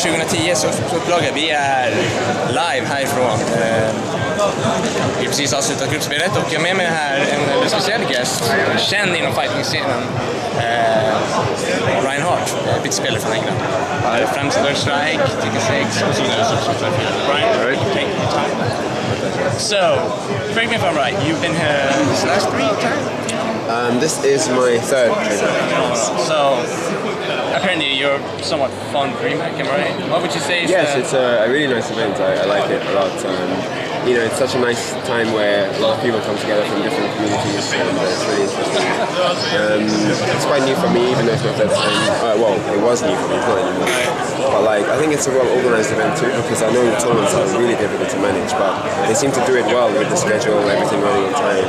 2010 så upplaga. Vi är live härifrån. Vi har precis avslutat gruppspelet och jag har med mig här en speciell gäst, känd inom fighting-scenen. Hart, bitspelare från England. Främst Third Strike, TK6 och så vidare. Brian, take your time. So, correct me if I'm right, you've been here this last 3 times? This is my 3rd trip. So, apparently you're somewhat fond of DreamHack, am I right? What would you say is it's a really nice event. I like it a lot. It's such a nice time where a lot of people come together from different communities, and it's really interesting. It's quite new for me, even though it's not that time. It was new for me, it's not anymore. But I think it's a well-organized event too, because I know the tournaments are really difficult to manage, but they seem to do it well with the schedule, everything running on time,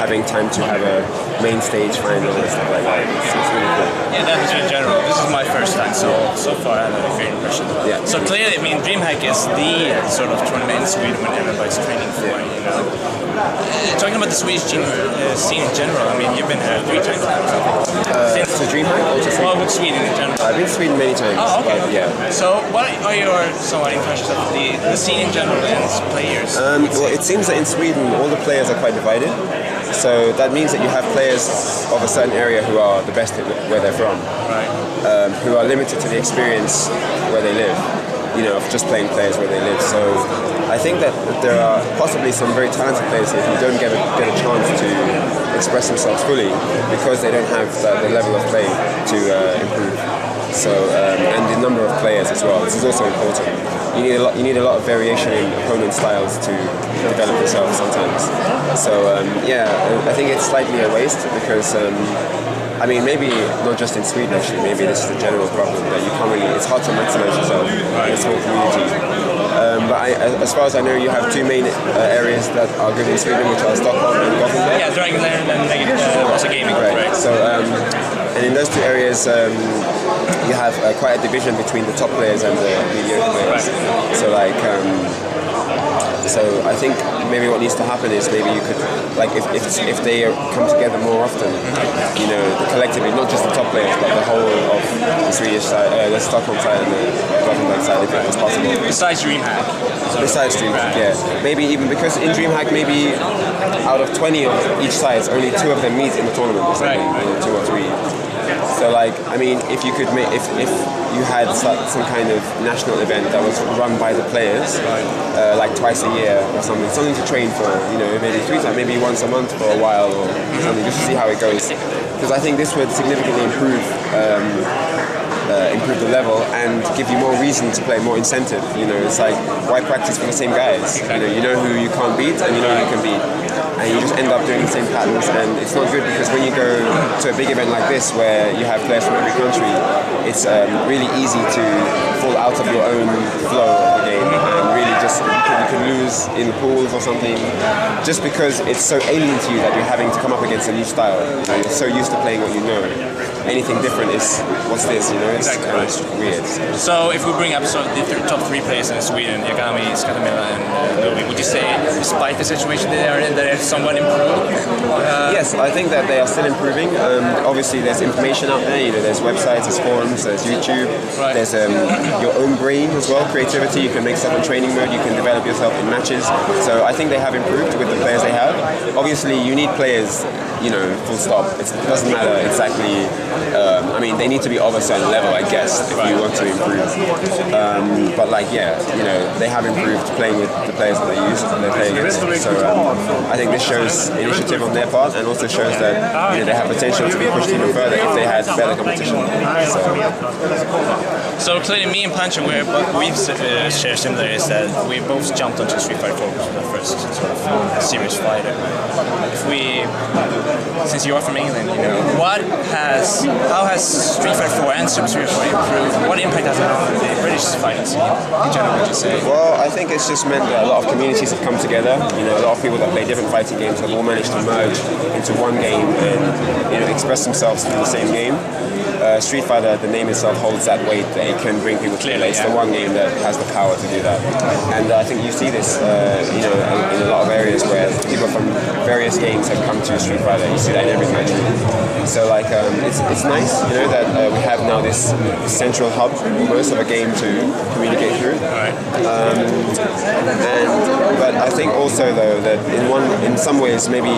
having time to have a main stage final and stuff like that. It's really cool. Yeah, that's in general. This is my first time, so far I have a great impression. Yeah. So clearly, I mean, DreamHack is the sort of tournament in Sweden when everybody's training for it, talking about the Swedish scene in general, I mean, you've been here 3 times now. Since to DreamHack or to Sweden? Well, with Sweden in general. I've been to Sweden many times. Oh, okay. But, yeah. So, what are your somewhat impressions of the scene in general and players? Well, it seems that in Sweden, all the players are quite divided. So that means that you have players of a certain area who are the best at where they're from, right? Who are limited to the experience where they live, of just playing players where they live. So I think that there are possibly some very talented players here who don't get a chance to express themselves fully because they don't have the level of play to improve. So and the number of players as well. This is also important. You need a lot of variation in opponent styles to develop yourself sometimes. So I think it's slightly a waste because maybe not just in Sweden actually. Maybe this is a general problem that you can't really. It's hard to maximize yourself in this whole community. But as far as I know, you have 2 main areas that are good in Sweden, which are Stockholm and Gothenburg. Yeah, Dragonland and also gaming. Right. So and in those 2 areas, you have quite a division between the top players and the mediocre players. Right. So so I think maybe what needs to happen is maybe you could, if they come together more often, collectively, not just the top players, but the whole of the Swedish side, the Stockholm side and the Gothenburg side, if it was possible. Besides DreamHack. Yeah. Maybe even because in DreamHack, maybe out of 20 of each side, only 2 of them meet in the tournament or something, right. 2 or 3. So if you could if you had some kind of national event that was run by the players, like twice a year or something to train for, maybe 3 times, maybe once a month for a while or something, just to see how it goes. Because I think this would significantly improve the level and give you more reason to play, more incentive. It's like, why practice for the same guys? You know who you can't beat and you know who you can beat. And you just end up doing the same patterns, and it's not good because when you go to a big event like this where you have players from every country, it's really easy to fall out of your own flow of the game and really just you can lose in pools or something just because it's so alien to you that you're having to come up against a new style. You're so used to playing what you know. Anything different is, what's this, It's kind of weird. So if we bring up the top 3 players in Sweden, Yagami, Skatamila and Louis, would you say, despite the situation they are in, they're somewhat improved? Yes, I think that they are still improving. Obviously there's information out there, there's websites, there's forums, there's YouTube, right. There's your own brain as well, creativity, you can make stuff in training mode, you can develop yourself in matches. So I think they have improved with the players they have. Obviously you need players, full stop. It doesn't matter exactly. They need to be of a certain level, I guess, if you want to improve. But they have improved playing with the players that they use and they're playing against. So I think this shows initiative on their part and also shows that they have potential to be pushed even further if they had better competition. So clearly, me and Pancho, we've shared similar is that we both jumped onto Street Fighter 4 for the first sort of serious fighter. Since you are from England, how has Street Fighter 4 and Super Street Fighter improved? What impact has it on the British fighting scene in general, would you say? Well, I think it's just meant that a lot of communities have come together. A lot of people that play different fighting games have all managed to merge into one game and express themselves through the same game. Street Fighter, the name itself holds that weight that it can bring people together. It's the one game that has the power to do that. And I think you see this, in a lot of areas where people from various games have come to Street Fighter. You see that in every country. So like, it's nice, that we have now this central hub almost of a game to communicate through. Right. But I think also though that in some ways maybe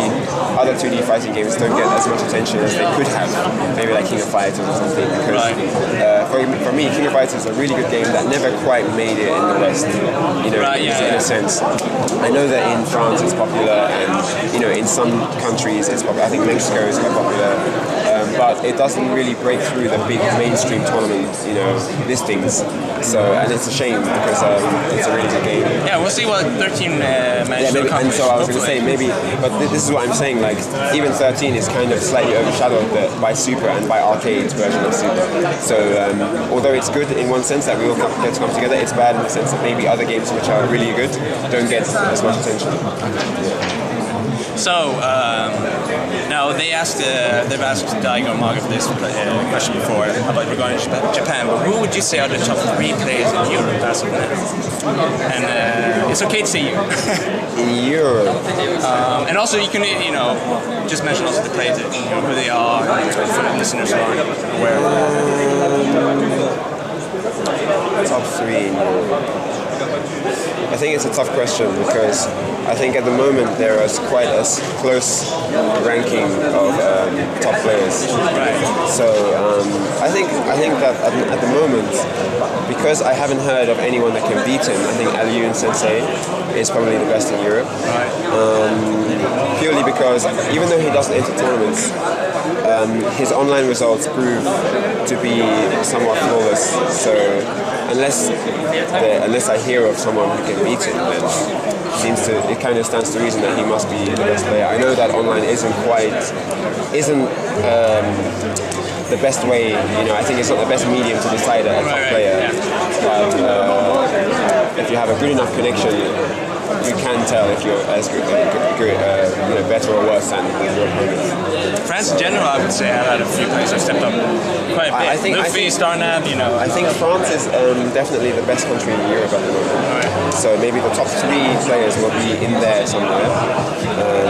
other 2D fighting games don't get as much attention as they could have. Maybe like King of Fighters or something. Because for me, King of Fighters is a really good game that never quite made it in the West. In a sense. I know that in France it's popular, and in some countries it's popular. I think Mexico is quite popular, but it doesn't really break through the big mainstream tournament, listings. So, and it's a shame because it's a really good game. Yeah, we'll see what 13 managed to accomplish. And so I was going to say maybe, but this is what I'm saying. Like even 13 is kind of slightly overshadowed by Super and by Arcade's version of Super. So although it's good in one sense that we all get to come together, it's bad in the sense that maybe other games which are really good don't get as much attention. So now they've asked Daigo and Maga for this question before about regarding Japan, but who would you say are the top 3 players in Europe as of now? And it's okay to say you. In Europe. And also you can just mention also the players, who they are, for the listeners who aren't aware of Top 3 in Europe. I think it's a tough question because I think at the moment there is quite a close ranking of top players. Right. So I think that at the moment, because I haven't heard of anyone that can beat him, I think Alyun Sensei is probably the best in Europe. Right. Purely because even though he doesn't enter tournaments, his online results prove to be somewhat flawless. So unless I hear of someone who can beat him, then it kind of stands to reason that he must be the best player. I know that online isn't the best way. I think it's not the best medium to decide a top player. But if you have a good enough connection, you can tell if you're as good, better or worse than your opponent. France in general, I would say, have had a few players who stepped up quite a bit. Luffy, Starnab, I think France is definitely the best country in Europe at the moment. Right. So maybe the top 3 players will be in there somewhere.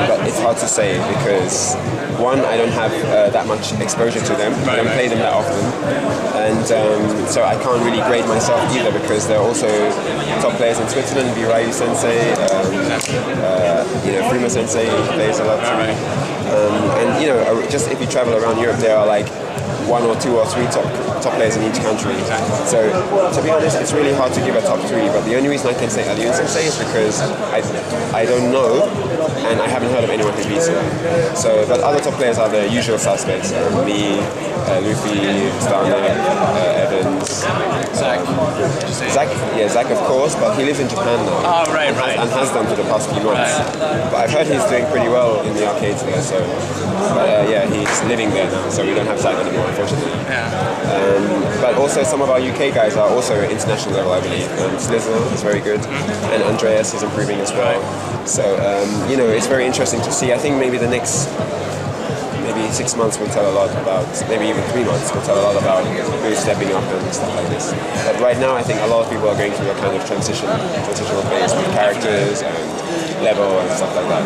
But it's hard to say because, one, I don't have that much exposure to them. I don't play them that often. And so I can't really grade myself either because there are also top players in Switzerland, Ryu Sensei, Fruma Sensei plays a lot too. And just if you travel around Europe, there are like 1 or 2 or 3 top players in each country. So to be honest, it's really hard to give a top 3. But the only reason I can say Alyun Sensei is because I don't know and I haven't heard of anyone who beats him. So, but other top players are the usual suspects: me, Luffy, Starnab, Evans, Zach, of course, but he lives in Japan now. Oh, right. And has done for the past few months. But I've heard he's doing pretty well in the arcades there. So, he's living there now, so we don't have Zach anymore, unfortunately. But also some of our UK guys are also international level, I believe. Slizzer is very good, and Andreas is improving as well. So it's very interesting to see. I think maybe the next 6 months will tell a lot about, maybe even 3 months will tell a lot about who's stepping up and stuff like this. But right now, I think a lot of people are going through a kind of transitional phase with characters and level and stuff like that.